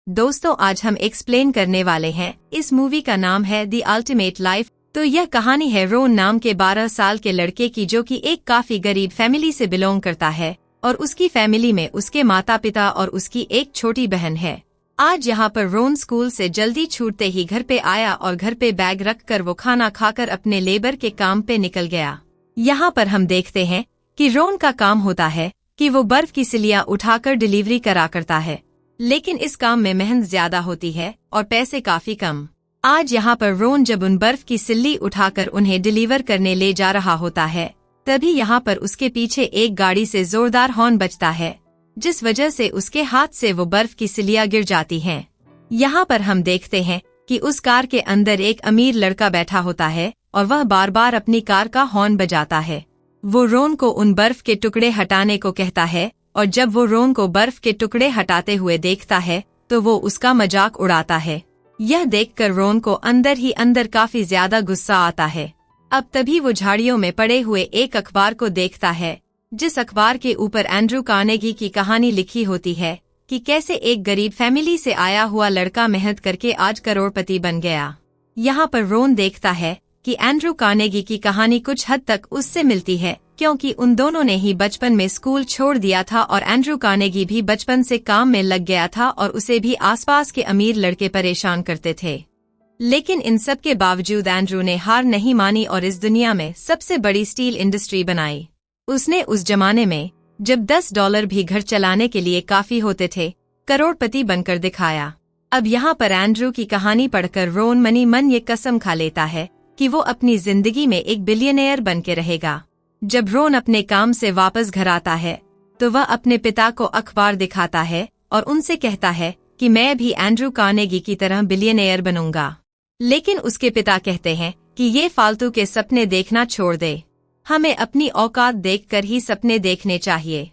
दोस्तों आज हम एक्सप्लेन करने वाले हैं। इस मूवी का नाम है द अल्टीमेट लाइफ। तो यह कहानी है रोन नाम के 12 साल के लड़के की, जो कि एक काफी गरीब फैमिली से बिलोंग करता है और उसकी फैमिली में उसके माता पिता और उसकी एक छोटी बहन है। आज यहाँ पर रोन स्कूल से जल्दी छूटते ही घर पे आया और घर पे बैग रखकर वो खाना खाकर अपने लेबर के काम पे निकल गया। यहाँ पर हम देखते हैं कि रोन का काम होता है कि वो बर्फ की सिल्लियाँ उठाकर डिलीवरी करा करता है, लेकिन इस काम में मेहनत ज्यादा होती है और पैसे काफी कम। आज यहाँ पर रोन जब उन बर्फ की सिल्ली उठाकर उन्हें डिलीवर करने ले जा रहा होता है, तभी यहाँ पर उसके पीछे एक गाड़ी से जोरदार हॉर्न बजता है, जिस वजह से उसके हाथ से वो बर्फ की सिल्लियाँ गिर जाती हैं। यहाँ पर हम देखते हैं कि उस कार के अंदर एक अमीर लड़का बैठा होता है और वह बार बार अपनी कार का हॉर्न बजाता है। वो रोन को उन बर्फ के टुकड़े हटाने को कहता है और जब वो रोन को बर्फ के टुकड़े हटाते हुए देखता है तो वो उसका मजाक उड़ाता है। यह देखकर रोन को अंदर ही अंदर काफी ज्यादा गुस्सा आता है। अब तभी वो झाड़ियों में पड़े हुए एक अखबार को देखता है, जिस अखबार के ऊपर एंड्रू कार्नेगी की कहानी लिखी होती है कि कैसे एक गरीब फैमिली से आया हुआ लड़का मेहनत करके आज करोड़पति बन गया। यहाँ पर रोन देखता है कि एंड्रू कार्नेगी की कहानी कुछ हद तक उससे मिलती है, क्योंकि उन दोनों ने ही बचपन में स्कूल छोड़ दिया था और एंड्रू कार्नेगी भी बचपन से काम में लग गया था और उसे भी आसपास के अमीर लड़के परेशान करते थे। लेकिन इन सब के बावजूद एंड्रू ने हार नहीं मानी और इस दुनिया में सबसे बड़ी स्टील इंडस्ट्री बनाई। उसने उस जमाने में जब $10 भी घर चलाने के लिए काफी होते थे, करोड़पति बनकर दिखाया। अब यहाँ पर एंड्रू की कहानी पढ़कर रोन मनी मन ये कसम खा लेता है कि वो अपनी जिंदगी में एक बिलियनेयर बन के रहेगा। जब रोन अपने काम से वापस घर आता है तो वह अपने पिता को अखबार दिखाता है और उनसे कहता है कि मैं भी एंड्रू कार्नेगी की तरह बिलियनेयर बनूंगा। लेकिन उसके पिता कहते हैं कि ये फालतू के सपने देखना छोड़ दे, हमें अपनी औकात देखकर ही सपने देखने चाहिए।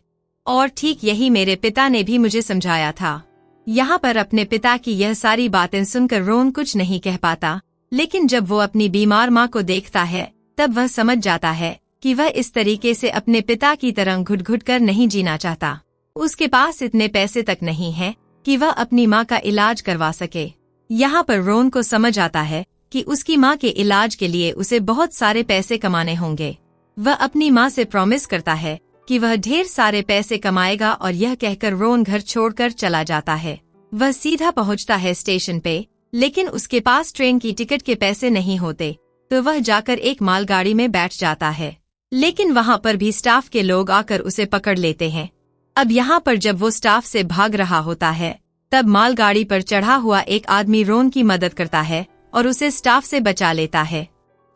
और ठीक यही मेरे पिता ने भी मुझे समझाया था। यहाँ पर अपने पिता की यह सारी बातें सुनकर रोन कुछ नहीं कह पाता, लेकिन जब वो अपनी बीमार माँ को देखता है तब वह समझ जाता है कि वह इस तरीके से अपने पिता की तरह घुट घुट कर नहीं जीना चाहता। उसके पास इतने पैसे तक नहीं हैं कि वह अपनी माँ का इलाज करवा सके। यहाँ पर रोन को समझ आता है कि उसकी माँ के इलाज के लिए उसे बहुत सारे पैसे कमाने होंगे। वह अपनी माँ से प्रॉमिस करता है कि वह ढेर सारे पैसे कमाएगा और यह कहकर रोन घर छोड़कर चला जाता है। वह सीधा पहुँचता है स्टेशन पे, लेकिन उसके पास ट्रेन की टिकट के पैसे नहीं होते, तो वह जाकर एक मालगाड़ी में बैठ जाता है। लेकिन वहाँ पर भी स्टाफ के लोग आकर उसे पकड़ लेते हैं। अब यहाँ पर जब वो स्टाफ से भाग रहा होता है तब मालगाड़ी पर चढ़ा हुआ एक आदमी रोन की मदद करता है और उसे स्टाफ से बचा लेता है।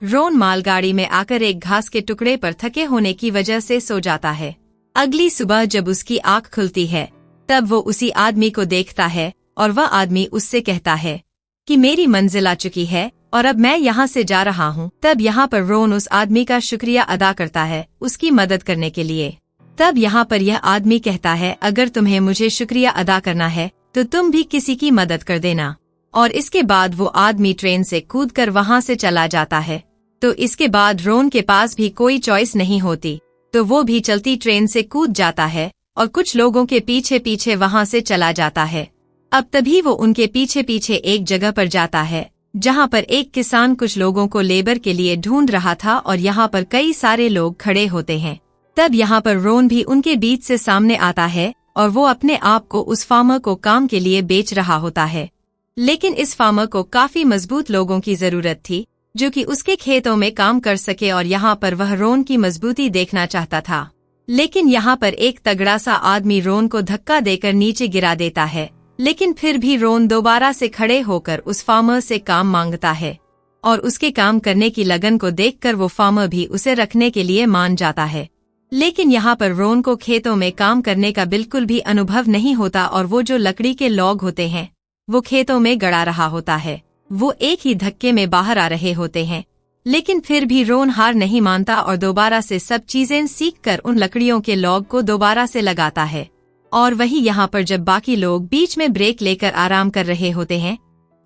रोन मालगाड़ी में आकर एक घास के टुकड़े पर थके होने की वजह से सो जाता है। अगली सुबह जब उसकी आँख खुलती है तब वो उसी आदमी को देखता है और वह आदमी उससे कहता है कि मेरी मंजिल आ चुकी है और अब मैं यहाँ से जा रहा हूँ। तब यहाँ पर रोन उस आदमी का शुक्रिया अदा करता है उसकी मदद करने के लिए। तब यहाँ पर यह आदमी कहता है, अगर तुम्हें मुझे शुक्रिया अदा करना है तो तुम भी किसी की मदद कर देना। और इसके बाद वो आदमी ट्रेन से कूदकर वहाँ से चला जाता है। तो इसके बाद रोन के पास भी कोई चॉइस नहीं होती, तो वो भी चलती ट्रेन से कूद जाता है और कुछ लोगों के पीछे पीछे वहाँ से चला जाता है। अब तभी वो उनके पीछे पीछे एक जगह पर जाता है जहाँ पर एक किसान कुछ लोगों को लेबर के लिए ढूंढ रहा था और यहाँ पर कई सारे लोग खड़े होते हैं। तब यहाँ पर रोन भी उनके बीच से सामने आता है और वो अपने आप को उस फार्मर को काम के लिए बेच रहा होता है। लेकिन इस फार्मर को काफी मजबूत लोगों की जरूरत थी जो कि उसके खेतों में काम कर सके और यहाँ पर वह रोन की मजबूती देखना चाहता था। लेकिन यहाँ पर एक तगड़ा सा आदमी रोन को धक्का देकर नीचे गिरा देता है, लेकिन फिर भी रोन दोबारा से खड़े होकर उस फार्मर से काम मांगता है और उसके काम करने की लगन को देखकर वो फार्मर भी उसे रखने के लिए मान जाता है। लेकिन यहाँ पर रोन को खेतों में काम करने का बिल्कुल भी अनुभव नहीं होता और वो जो लकड़ी के लॉग होते हैं वो खेतों में गड़ा रहा होता है, वो एक ही धक्के में बाहर आ रहे होते हैं। लेकिन फिर भी रोन हार नहीं मानता और दोबारा से सब चीजें सीखकर उन लकड़ियों के लॉग को दोबारा से लगाता है। और वही यहाँ पर जब बाकी लोग बीच में ब्रेक लेकर आराम कर रहे होते हैं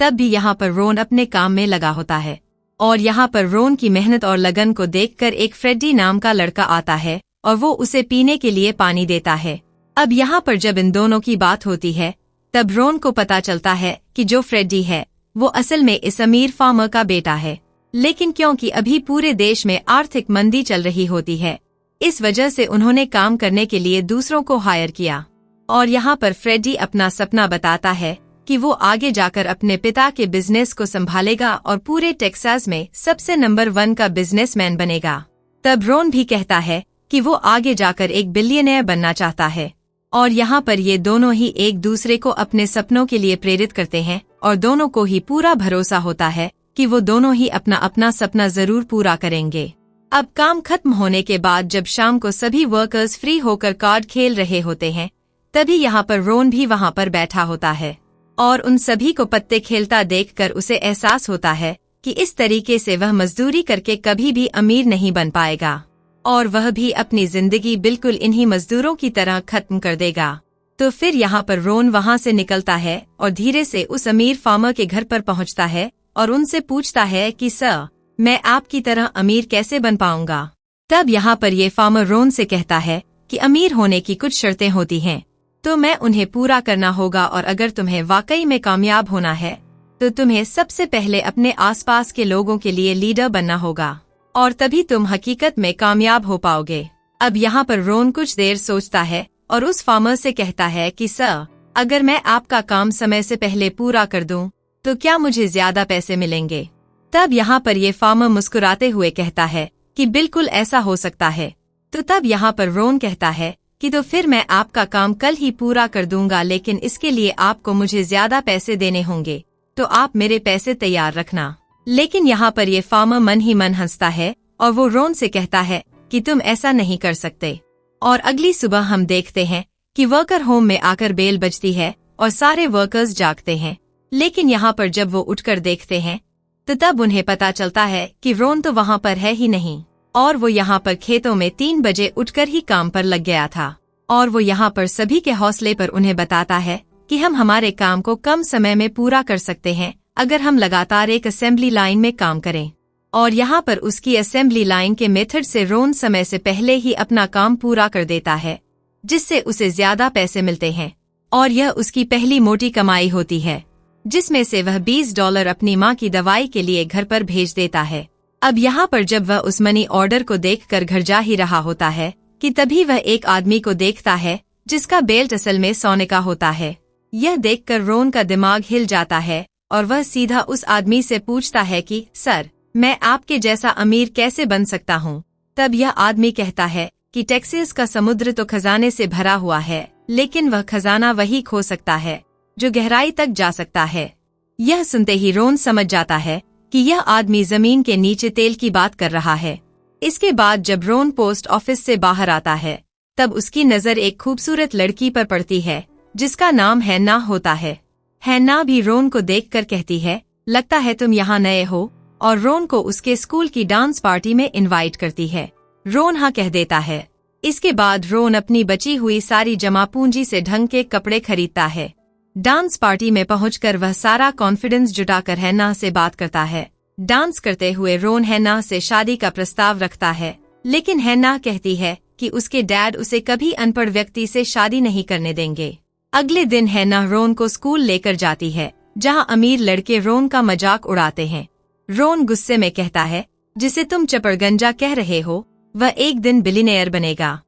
तब भी यहाँ पर रोन अपने काम में लगा होता है। और यहाँ पर रोन की मेहनत और लगन को देखकर एक फ्रेडी नाम का लड़का आता है और वो उसे पीने के लिए पानी देता है। अब यहाँ पर जब इन दोनों की बात होती है तब रोन को पता चलता है कि जो फ्रेडी है वो असल में इस अमीर फार्मर का बेटा है, लेकिन क्योंकि अभी पूरे देश में आर्थिक मंदी चल रही होती है, इस वजह से उन्होंने काम करने के लिए दूसरों को हायर किया। और यहाँ पर फ्रेडी अपना सपना बताता है कि वो आगे जाकर अपने पिता के बिजनेस को संभालेगा और पूरे टेक्सास में सबसे नंबर 1 का बिजनेसमैन बनेगा। तब रोन भी कहता है कि वो आगे जाकर एक बिलियनर बनना चाहता है। और यहाँ पर ये दोनों ही एक दूसरे को अपने सपनों के लिए प्रेरित करते हैं और दोनों को ही पूरा भरोसा होता है कि वो दोनों ही अपना अपना सपना जरूर पूरा करेंगे। अब काम खत्म होने के बाद जब शाम को सभी वर्कर्स फ्री होकर कार्ड खेल रहे होते हैं, तभी यहाँ पर रोन भी वहाँ पर बैठा होता है और उन सभी को पत्ते खेलता देखकर उसे एहसास होता है कि इस तरीके से वह मजदूरी करके कभी भी अमीर नहीं बन पाएगा और वह भी अपनी जिंदगी बिल्कुल इन्हीं मजदूरों की तरह खत्म कर देगा। तो फिर यहाँ पर रोन वहाँ से निकलता है और धीरे से उस अमीर फार्मर के घर पर पहुँचता है और उनसे पूछता है कि सर, मैं आपकी तरह अमीर कैसे बन पाऊंगा। तब यहाँ पर ये फार्मर रोन से कहता है कि अमीर होने की कुछ शर्तें होती हैं, तो मैं उन्हें पूरा करना होगा और अगर तुम्हें वाकई में कामयाब होना है तो तुम्हें सबसे पहले अपने आसपास के लोगों के लिए लीडर बनना होगा और तभी तुम हकीकत में कामयाब हो पाओगे। अब यहाँ पर रोन कुछ देर सोचता है और उस फार्मर से कहता है कि सर, अगर मैं आपका काम समय से पहले पूरा कर दूं तो क्या मुझे ज्यादा पैसे मिलेंगे। तब यहाँ पर ये फार्मर मुस्कुराते हुए कहता है कि बिल्कुल ऐसा हो सकता है। तो तब यहाँ पर रोन कहता है कि तो फिर मैं आपका काम कल ही पूरा कर दूंगा, लेकिन इसके लिए आपको मुझे ज्यादा पैसे देने होंगे, तो आप मेरे पैसे तैयार रखना। लेकिन यहाँ पर ये फार्मर मन ही मन हंसता है और वो रोन से कहता है कि तुम ऐसा नहीं कर सकते। और अगली सुबह हम देखते हैं कि वर्कर होम में आकर बेल बजती है और सारे वर्कर्स जागते हैं, लेकिन यहाँ पर जब वो उठकर देखते हैं तो तब उन्हें पता चलता है कि रोन तो वहाँ पर है ही नहीं और वो यहाँ पर खेतों में 3 बजे उठकर ही काम पर लग गया था। और वो यहाँ पर सभी के हौसले पर उन्हें बताता है कि हम हमारे काम को कम समय में पूरा कर सकते हैं अगर हम लगातार एक असेंबली लाइन में काम करें। और यहाँ पर उसकी असेंबली लाइन के मेथड से रोन समय से पहले ही अपना काम पूरा कर देता है, जिससे उसे ज्यादा पैसे मिलते हैं और यह उसकी पहली मोटी कमाई होती है, जिसमें से वह $20 अपनी माँ की दवाई के लिए घर पर भेज देता है। अब यहाँ पर जब वह उस मनी ऑर्डर को देखकर घर जा ही रहा होता है कि तभी वह एक आदमी को देखता है जिसका बेल्ट असल में सोने का होता है। यह देखकर रोन का दिमाग हिल जाता है और वह सीधा उस आदमी से पूछता है कि सर, मैं आपके जैसा अमीर कैसे बन सकता हूँ। तब यह आदमी कहता है कि टेक्सास का समुद्र तो खजाने से भरा हुआ है, लेकिन वह खजाना वही खो सकता है जो गहराई तक जा सकता है। यह सुनते ही रोन समझ जाता है कि यह आदमी जमीन के नीचे तेल की बात कर रहा है। इसके बाद जब रोन पोस्ट ऑफिस से बाहर आता है तब उसकी नजर एक खूबसूरत लड़की पर पड़ती है जिसका नाम हैना होता है। हैना भी रोन को देखकर कहती है, लगता है तुम यहाँ नए हो, और रोन को उसके स्कूल की डांस पार्टी में इनवाइट करती है। रोन हाँ कह देता है। इसके बाद रोन अपनी बची हुई सारी जमा पूंजी से ढंग के कपड़े खरीदता है। डांस पार्टी में पहुंचकर वह सारा कॉन्फिडेंस जुटाकर हैना से बात करता है। डांस करते हुए रोन हैना से शादी का प्रस्ताव रखता है, लेकिन हैना कहती है कि उसके डैड उसे कभी अनपढ़ व्यक्ति से शादी नहीं करने देंगे। अगले दिन हैना रोन को स्कूल लेकर जाती है, जहां अमीर लड़के रोन का मजाक उड़ाते हैं। रोन गुस्से में कहता है, जिसे तुम चपड़गंजा कह रहे हो वह एक दिन बिलियनेयर बनेगा।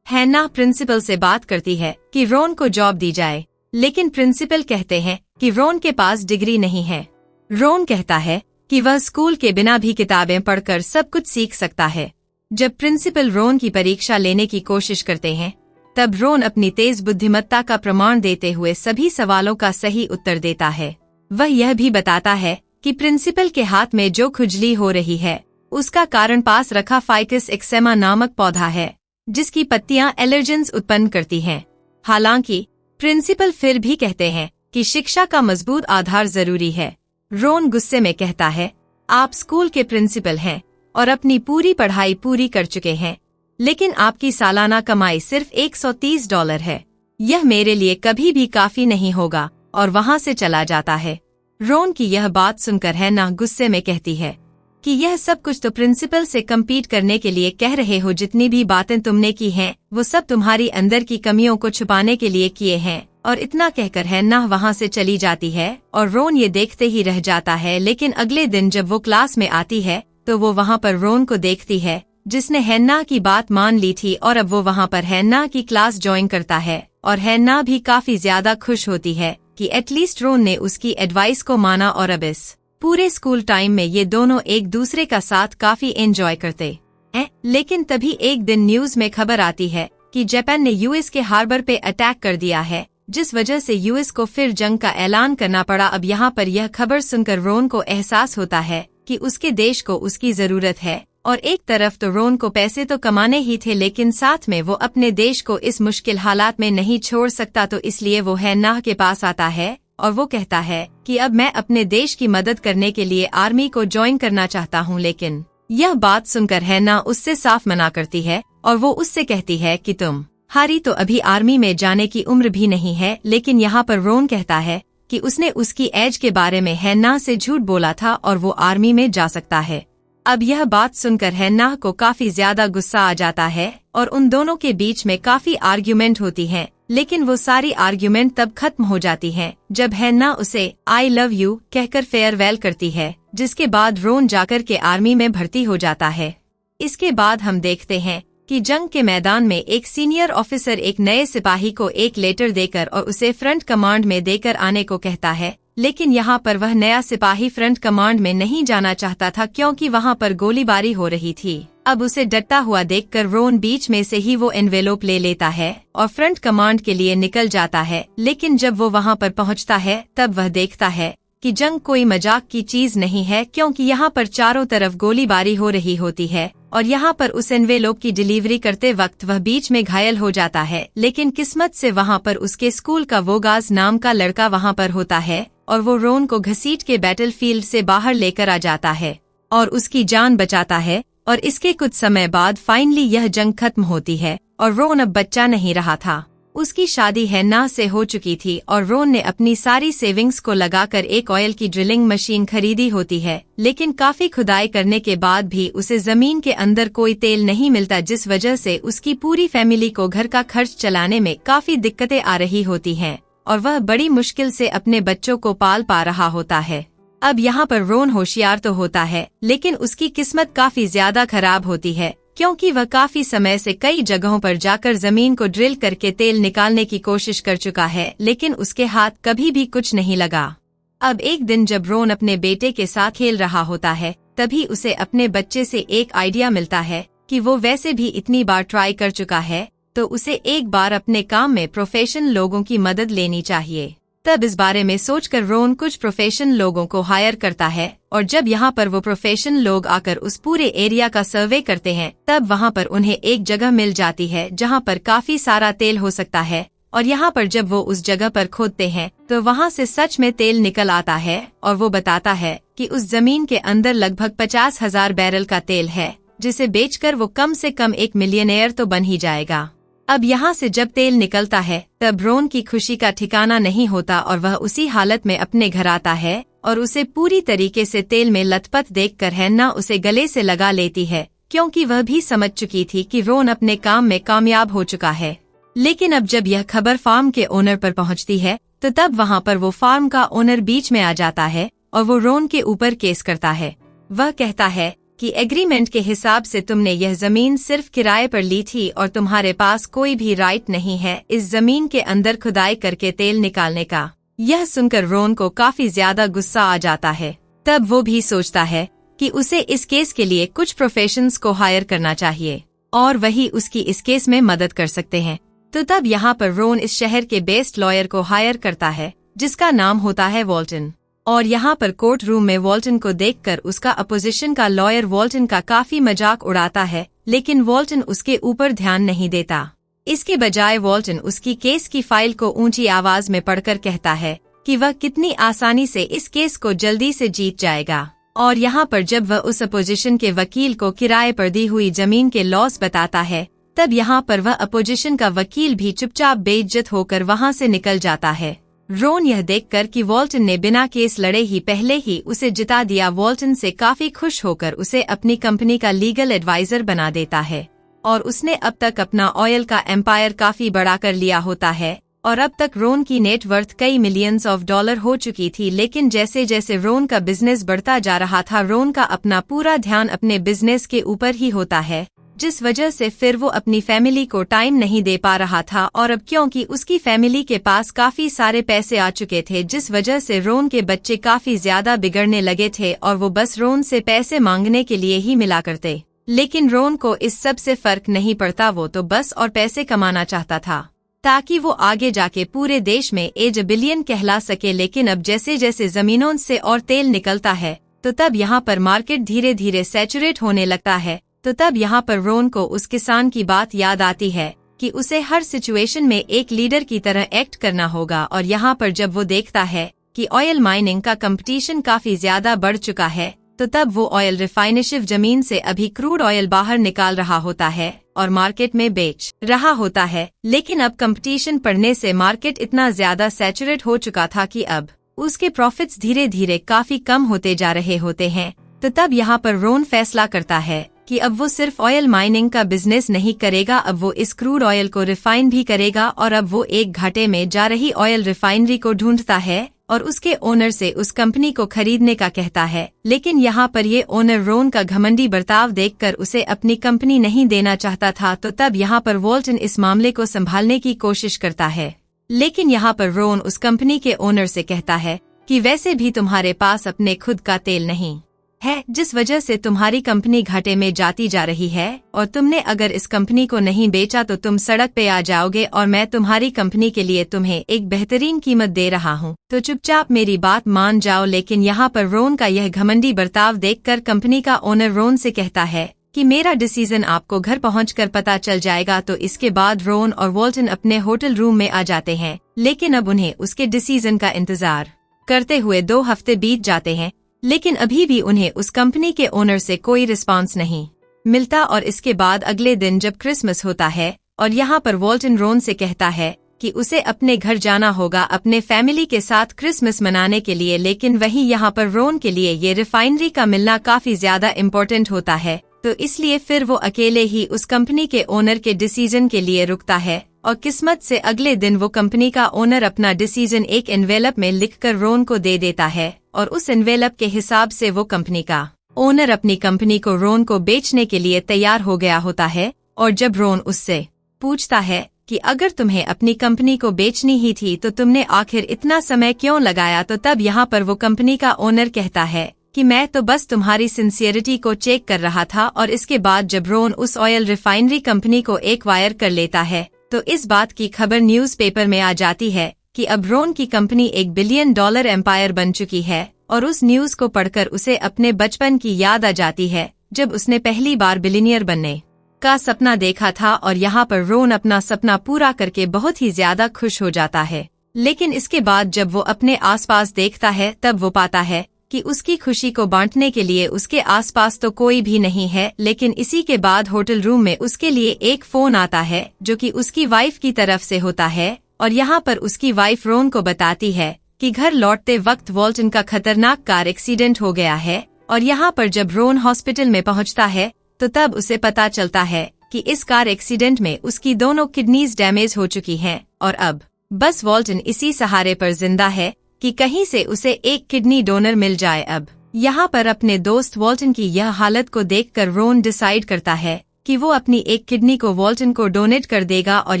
हैना प्रिंसिपल से बात करती है कि रोन को जॉब दी जाए, लेकिन प्रिंसिपल कहते हैं कि रोन के पास डिग्री नहीं है। रोन कहता है कि वह स्कूल के बिना भी किताबें पढ़कर सब कुछ सीख सकता है। जब प्रिंसिपल रोन की परीक्षा लेने की कोशिश करते हैं तब रोन अपनी तेज बुद्धिमत्ता का प्रमाण देते हुए सभी सवालों का सही उत्तर देता है। वह यह भी बताता है कि प्रिंसिपल के हाथ में जो खुजली हो रही है उसका कारण पास रखा फाइकस एक्सेमा नामक पौधा है, जिसकी पत्तियां एलर्जेंस उत्पन्न करती हैं। हालांकि प्रिंसिपल फिर भी कहते हैं कि शिक्षा का मजबूत आधार जरूरी है। रोन गुस्से में कहता है, आप स्कूल के प्रिंसिपल हैं और अपनी पूरी पढ़ाई पूरी कर चुके हैं, लेकिन आपकी सालाना कमाई सिर्फ $130 है। यह मेरे लिए कभी भी काफी नहीं होगा, और वहाँ से चला जाता है। रोन की यह बात सुनकर हैना गुस्से में कहती है कि यह सब कुछ तो प्रिंसिपल से कम्पीट करने के लिए कह रहे हो। जितनी भी बातें तुमने की हैं वो सब तुम्हारी अंदर की कमियों को छुपाने के लिए किए हैं। और इतना कहकर हैन्ना वहाँ से चली जाती है और रोन ये देखते ही रह जाता है। लेकिन अगले दिन जब वो क्लास में आती है तो वो वहाँ पर रोन को देखती है जिसने हैन्ना की बात मान ली थी और अब वो वहाँ पर हैन्ना की क्लास ज्वाइन करता है और हैन्ना भी काफी ज्यादा खुश होती है कि एटलीस्ट रोन ने उसकी एडवाइस को माना और अब इस पूरे स्कूल टाइम में ये दोनों एक दूसरे का साथ काफी एंजॉय करते हैं। लेकिन तभी एक दिन न्यूज में खबर आती है कि जापान ने यूएस के हार्बर पे अटैक कर दिया है, जिस वजह से यूएस को फिर जंग का ऐलान करना पड़ा। अब यहाँ पर यह खबर सुनकर रोन को एहसास होता है कि उसके देश को उसकी जरूरत है और एक तरफ तो रोन को पैसे तो कमाने ही थे लेकिन साथ में वो अपने देश को इस मुश्किल हालात में नहीं छोड़ सकता, तो इसलिए वो हैन्ना के पास आता है और वो कहता है कि अब मैं अपने देश की मदद करने के लिए आर्मी को ज्वाइन करना चाहता हूँ। लेकिन यह बात सुनकर हैन्ना उससे साफ मना करती है और वो उससे कहती है कि तुम हारी तो अभी आर्मी में जाने की उम्र भी नहीं है। लेकिन यहाँ पर रोन कहता है कि उसने उसकी एज के बारे में हैन्ना से झूठ बोला था और वो आर्मी में जा सकता है। अब यह बात सुनकर हैन्ना को काफी ज्यादा गुस्सा आ जाता है और उन दोनों के बीच में काफी आर्ग्यूमेंट होती है। लेकिन वो सारी आर्ग्यूमेंट तब खत्म हो जाती हैं जब हैन्ना उसे आई लव यू कहकर फेयरवेल करती है, जिसके बाद रोन जाकर के आर्मी में भर्ती हो जाता है। इसके बाद हम देखते हैं कि जंग के मैदान में एक सीनियर ऑफिसर एक नए सिपाही को एक लेटर देकर और उसे फ्रंट कमांड में देकर आने को कहता है। लेकिन यहाँ पर वह नया सिपाही फ्रंट कमांड में नहीं जाना चाहता था क्योंकि वहाँ पर गोलीबारी हो रही थी। अब उसे डरता हुआ देखकर रोन बीच में से ही वो एनवेलोप ले लेता है और फ्रंट कमांड के लिए निकल जाता है। लेकिन जब वो वहाँ पर पहुँचता है तब वह देखता है कि जंग कोई मजाक की चीज नहीं है, क्योंकि यहाँ पर चारों तरफ गोलीबारी हो रही होती है और यहाँ पर उस एनवेलोप की डिलीवरी करते वक्त वह बीच में घायल हो जाता है। लेकिन किस्मत से वहाँ पर उसके स्कूल का वोगास नाम का लड़का वहाँ पर होता है और वो रोन को घसीट के बैटलफील्ड से बाहर लेकर आ जाता है और उसकी जान बचाता है। और इसके कुछ समय बाद फाइनली यह जंग खत्म होती है और रोन अब बच्चा नहीं रहा था। उसकी शादी हैन्ना से हो चुकी थी और रोन ने अपनी सारी सेविंग्स को लगाकर एक ऑयल की ड्रिलिंग मशीन खरीदी होती है। लेकिन काफी खुदाई करने के बाद भी उसे जमीन के अंदर कोई तेल नहीं मिलता, जिस वजह से उसकी पूरी फैमिली को घर का खर्च चलाने में काफी दिक्कतें आ रही होती हैं और वह बड़ी मुश्किल से अपने बच्चों को पाल पा रहा होता है। अब यहाँ पर रोन होशियार तो होता है लेकिन उसकी किस्मत काफी ज्यादा खराब होती है, क्योंकि वह काफी समय से कई जगहों पर जाकर जमीन को ड्रिल करके तेल निकालने की कोशिश कर चुका है, लेकिन उसके हाथ कभी भी कुछ नहीं लगा। अब एक दिन जब रोन अपने बेटे के साथ खेल रहा होता है तभी उसे अपने बच्चे से एक आइडिया मिलता है कि वो वैसे भी इतनी बार ट्राई कर चुका है तो उसे एक बार अपने काम में प्रोफेशनल लोगों की मदद लेनी चाहिए। तब इस बारे में सोचकर रोन कुछ प्रोफेशनल लोगों को हायर करता है और जब यहाँ पर वो प्रोफेशनल लोग आकर उस पूरे एरिया का सर्वे करते हैं तब वहाँ पर उन्हें एक जगह मिल जाती है जहाँ पर काफी सारा तेल हो सकता है। और यहाँ पर जब वो उस जगह पर खोदते हैं तो वहाँ से सच में तेल निकल आता है और वो बताता है कि उस जमीन के अंदर लगभग 50,000 बैरल का तेल है, जिसे बेचकर वो कम से कम एक मिलियनेयर तो बन ही जाएगा। अब यहाँ से जब तेल निकलता है तब रोन की खुशी का ठिकाना नहीं होता और वह उसी हालत में अपने घर आता है और उसे पूरी तरीके से तेल में लथपथ देखकर हैन्ना उसे गले से लगा लेती है, क्योंकि वह भी समझ चुकी थी कि रोन अपने काम में कामयाब हो चुका है। लेकिन अब जब यह खबर फार्म के ओनर पर पहुँचती है तो तब वहाँ पर वो फार्म का ओनर बीच में आ जाता है और वो रोन के ऊपर केस करता है। वह कहता है कि एग्रीमेंट के हिसाब से तुमने यह जमीन सिर्फ किराए पर ली थी और तुम्हारे पास कोई भी राइट नहीं है इस जमीन के अंदर खुदाई करके तेल निकालने का। यह सुनकर रोन को काफी ज्यादा गुस्सा आ जाता है। तब वो भी सोचता है कि उसे इस केस के लिए कुछ प्रोफेशनल्स को हायर करना चाहिए और वही उसकी इस केस में मदद कर सकते हैं। तो तब यहाँ पर रोन इस शहर के बेस्ट लॉयर को हायर करता है जिसका नाम होता है वॉल्टन। और यहाँ पर कोर्ट रूम में वॉल्टन को देखकर उसका अपोजिशन का लॉयर वॉल्टन का काफी मजाक उड़ाता है, लेकिन वॉल्टन उसके ऊपर ध्यान नहीं देता। इसके बजाय वॉल्टन उसकी केस की फाइल को ऊंची आवाज में पढ़कर कहता है कि वह कितनी आसानी से इस केस को जल्दी से जीत जाएगा। और यहाँ पर जब वह उस अपोजिशन के वकील को किराए पर दी हुई जमीन के लॉस बताता है तब यहाँ पर वह अपोजिशन का वकील भी चुपचाप बेइज्जत होकर वहाँ से निकल जाता है। रोन यह देखकर कि वॉल्टन ने बिना केस लड़े ही पहले ही उसे जिता दिया, वॉल्टन से काफी खुश होकर उसे अपनी कंपनी का लीगल एडवाइजर बना देता है और उसने अब तक अपना ऑयल का एम्पायर काफी बड़ा कर लिया होता है। और अब तक रोन की नेट वर्थ कई मिलियंस ऑफ डॉलर हो चुकी थी। लेकिन जैसे जैसे रोन का बिजनेस बढ़ता जा रहा था, रोन का अपना पूरा ध्यान अपने बिजनेस के ऊपर ही होता है, जिस वजह से फिर वो अपनी फैमिली को टाइम नहीं दे पा रहा था। और अब क्योंकि उसकी फैमिली के पास काफी सारे पैसे आ चुके थे, जिस वजह से रोन के बच्चे काफी ज्यादा बिगड़ने लगे थे और वो बस रोन से पैसे मांगने के लिए ही मिला करते। लेकिन रोन को इस सब से फर्क नहीं पड़ता, वो तो बस और पैसे कमाना चाहता था ताकि वो आगे जाके पूरे देश में एज बिलियन कहला सके। लेकिन अब जैसे जैसे जमीनों से और तेल निकलता है तो तब यहाँ पर मार्केट धीरे धीरे सैचुरेट होने लगता है। तो तब यहाँ पर रोन को उस किसान की बात याद आती है कि उसे हर सिचुएशन में एक लीडर की तरह एक्ट करना होगा। और यहाँ पर जब वो देखता है कि ऑयल माइनिंग का कंपटीशन काफी ज्यादा बढ़ चुका है, तो तब वो ऑयल रिफाइनशिव जमीन से अभी क्रूड ऑयल बाहर निकाल रहा होता है और मार्केट में बेच रहा होता है। लेकिन अब कंपटीशन बढ़ने से मार्केट इतना ज्यादा सैचुरेट हो चुका था कि अब उसके प्रॉफिट्स धीरे धीरे काफी कम होते जा रहे होते हैं। तो तब यहाँ पर रोन फैसला करता है कि अब वो सिर्फ ऑयल माइनिंग का बिजनेस नहीं करेगा, अब वो इस क्रूड ऑयल को रिफाइन भी करेगा। और अब वो एक घाटे में जा रही ऑयल रिफाइनरी को ढूंढता है और उसके ओनर से उस कंपनी को खरीदने का कहता है। लेकिन यहाँ पर ये ओनर रोन का घमंडी बर्ताव देखकर उसे अपनी कंपनी नहीं देना चाहता था। तो तब यहाँ पर वॉल्टन इस मामले को संभालने की कोशिश करता है। लेकिन यहाँ पर रोन उस कंपनी के ओनर से कहता है कि वैसे भी तुम्हारे पास अपने खुद का तेल नहीं है, जिस वजह से तुम्हारी कंपनी घाटे में जाती जा रही है और तुमने अगर इस कंपनी को नहीं बेचा तो तुम सड़क पे आ जाओगे और मैं तुम्हारी कंपनी के लिए तुम्हें एक बेहतरीन कीमत दे रहा हूँ, तो चुपचाप मेरी बात मान जाओ। लेकिन यहाँ पर रोन का यह घमंडी बर्ताव देखकर कंपनी का ओनर रोन से कहता है कि मेरा डिसीजन आपको घर पहुंचकर पता चल जाएगा। तो इसके बाद रोन और वॉल्टन अपने होटल रूम में आ जाते हैं। लेकिन अब उन्हें उसके डिसीजन का इंतजार करते हुए 2 हफ्ते बीत जाते हैं, लेकिन अभी भी उन्हें उस कंपनी के ओनर से कोई रिस्पांस नहीं मिलता। और इसके बाद अगले दिन जब क्रिसमस होता है और यहाँ पर वॉल्टन रोन से कहता है कि उसे अपने घर जाना होगा अपने फैमिली के साथ क्रिसमस मनाने के लिए। लेकिन वहीं यहाँ पर रोन के लिए ये रिफाइनरी का मिलना काफी ज्यादा इम्पोर्टेंट होता है, तो इसलिए फिर वो अकेले ही उस कंपनी के ओनर के डिसीजन के लिए रुकता है। और किस्मत से अगले दिन वो कंपनी का ओनर अपना डिसीजन एक एनवेलप में लिखकर रोन को दे देता है और उस एनवेलप के हिसाब से वो कंपनी का ओनर अपनी कंपनी को रोन को बेचने के लिए तैयार हो गया होता है। और जब रोन उससे पूछता है कि अगर तुम्हें अपनी कंपनी को बेचनी ही थी तो तुमने आखिर इतना समय क्यों लगाया, तो तब यहाँ पर वो कंपनी का ओनर कहता है कि मैं तो बस तुम्हारी सिंसियरिटी को चेक कर रहा था। और इसके बाद जब रोन उस ऑयल रिफाइनरी कंपनी को एक्वायर कर लेता है तो इस बात की खबर न्यूज़पेपर में आ जाती है कि अब रोन की कंपनी $1 बिलियन एम्पायर बन चुकी है। और उस न्यूज को पढ़कर उसे अपने बचपन की याद आ जाती है जब उसने पहली बार बिलियनियर बनने का सपना देखा था। और यहाँ पर रोन अपना सपना पूरा करके बहुत ही ज्यादा खुश हो जाता है। लेकिन इसके बाद जब वो अपने आसपास देखता है तब वो पाता है कि उसकी खुशी को बांटने के लिए उसके आसपास तो कोई भी नहीं है। लेकिन इसी के बाद होटल रूम में उसके लिए एक फोन आता है जो कि उसकी वाइफ की तरफ से होता है। और यहाँ पर उसकी वाइफ रोन को बताती है कि घर लौटते वक्त वॉल्टन का खतरनाक कार एक्सीडेंट हो गया है। और यहाँ पर जब रोन हॉस्पिटल में पहुँचता है तो तब उसे पता चलता है कि इस कार एक्सीडेंट में उसकी दोनों किडनीज डैमेज हो चुकी हैं और अब बस वॉल्टन इसी सहारे पर जिंदा है कि कहीं से उसे एक किडनी डोनर मिल जाए। अब यहाँ पर अपने दोस्त वॉल्टन की यह हालत को देखकर रोन डिसाइड करता है कि वो अपनी एक किडनी को वॉल्टन को डोनेट कर देगा। और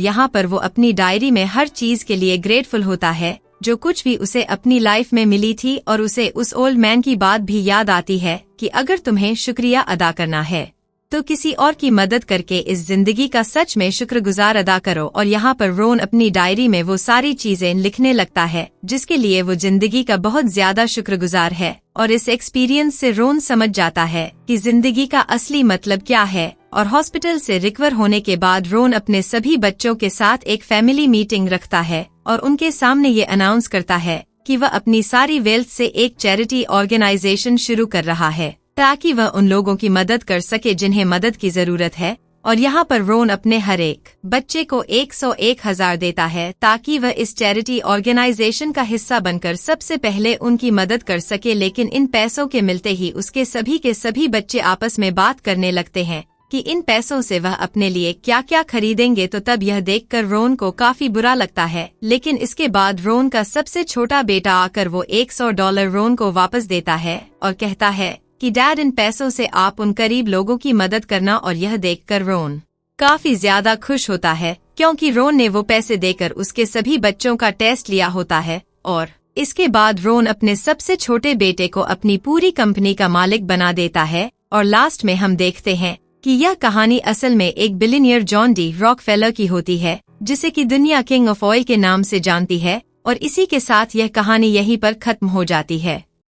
यहाँ पर वो अपनी डायरी में हर चीज के लिए ग्रेटफुल होता है जो कुछ भी उसे अपनी लाइफ में मिली थी। और उसे उस ओल्ड मैन की बात भी याद आती है कि अगर तुम्हें शुक्रिया अदा करना है तो किसी और की मदद करके इस जिंदगी का सच में शुक्रगुजार अदा करो। और यहाँ पर रोन अपनी डायरी में वो सारी चीजें लिखने लगता है जिसके लिए वो जिंदगी का बहुत ज्यादा शुक्रगुजार है। और इस एक्सपीरियंस से रोन समझ जाता है कि जिंदगी का असली मतलब क्या है। और हॉस्पिटल से रिकवर होने के बाद रोन अपने सभी बच्चों के साथ एक फैमिली मीटिंग रखता है और उनके सामने ये अनाउंस करता है कि वह अपनी सारी वेल्थ से एक चैरिटी ऑर्गेनाइजेशन शुरू कर रहा है ताकि वह उन लोगों की मदद कर सके जिन्हें मदद की जरूरत है। और यहाँ पर रोन अपने हर एक बच्चे को 101,000 देता है ताकि वह इस चैरिटी ऑर्गेनाइजेशन का हिस्सा बनकर सबसे पहले उनकी मदद कर सके। लेकिन इन पैसों के मिलते ही उसके सभी के सभी बच्चे आपस में बात करने लगते हैं कि इन पैसों से वह अपने लिए क्या क्या खरीदेंगे, तो तब यह देखकर रोन को काफी बुरा लगता है। लेकिन इसके बाद रोन का सबसे छोटा बेटा आकर वो $100 रोन को वापस देता है और कहता है कि डैड, इन पैसों से आप उन गरीब लोगों की मदद करना। और यह देखकर रोन काफी ज्यादा खुश होता है, क्योंकि रोन ने वो पैसे देकर उसके सभी बच्चों का टेस्ट लिया होता है। और इसके बाद रोन अपने सबसे छोटे बेटे को अपनी पूरी कंपनी का मालिक बना देता है। और लास्ट में हम देखते हैं कि यह कहानी असल में एक बिलियनियर जॉन डी रॉकफेलर की होती है, जिसे कि दुनिया किंग ऑफ ऑयल के नाम से जानती है। और इसी के साथ यह कहानी यहीं पर खत्म हो जाती है।